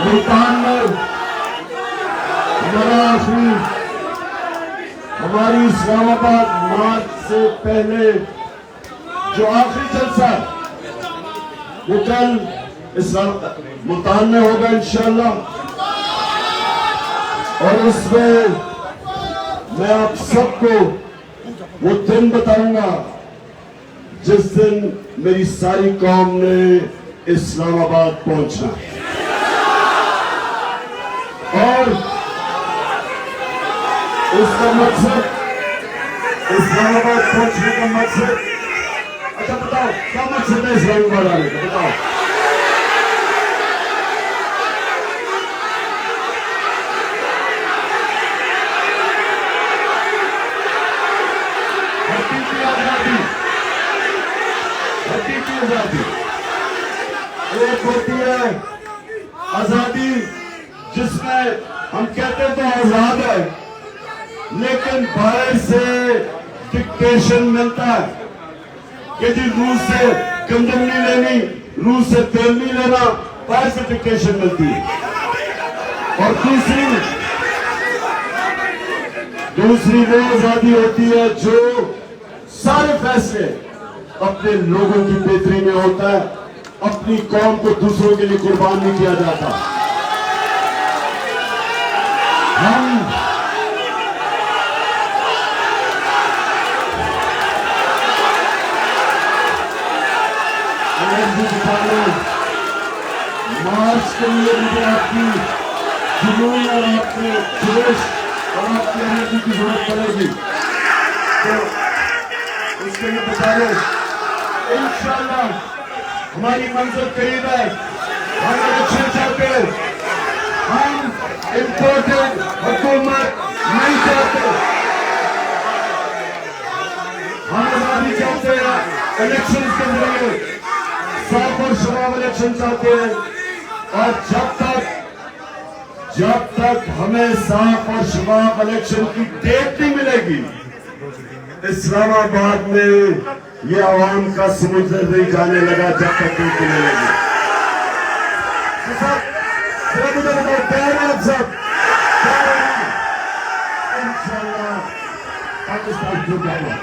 मुल्तान में हमारा आखिरी हमारी इस्लामाबाद मार्च से पहले जो आखिरी जलसा वो कल मुल्तान में होगा इंशाअल्लाह। और उसमें मैं आप सबको वो दिन बताऊंगा जिस दिन मेरी सारी कौम ने इस्लामाबाद पहुंचना और उसका मकसद इस्लामाबाद पहुंचने का मकसद, अच्छा बताओ क्या मकसद है इस्लामाबाद आने का, बताओ। आजादी एक होती है आजादी जिसमें हम कहते तो आजाद है, लेकिन बाहर से डिक्टेशन मिलता है कि जी रूस से गंदम नहीं लेनी, रूस से तेल नहीं लेना, बाहर से डिक्टेशन मिलती है। और दूसरी वो आजादी होती है जो सारे फैसले अपने लोगों की बेहतरी में होता है, अपनी कौम को दूसरों के लिए कुर्बान नहीं किया जाता। हम मार्च के लिए मुझे आपकी जुनून और आपके जोश और आपकी एनर्जी की जरूरत पड़ेगी, तो उसके लिए बता दें इंशाअल्लाह हमारी मंजिल करीब है। हम इलेक्शन चाहते हैं, हम इम्पोर्टेड हुकूमत नहीं चाहते, हम आजादी चाहते हैं, इलेक्शन के जरिए साफ और शफाफ इलेक्शन चाहते हैं। और जब तक हमें साफ और शफाफ इलेक्शन की डेट नहीं मिलेगी, इस्लामाबाद में ये आवाम का समुद्र नहीं जाने लगा जब तक डेट नहीं मिलेगी। मुझे बताओ तैयार हैं आप सब? इंशाअल्लाह पाकिस्तान जुड़ जाएगा।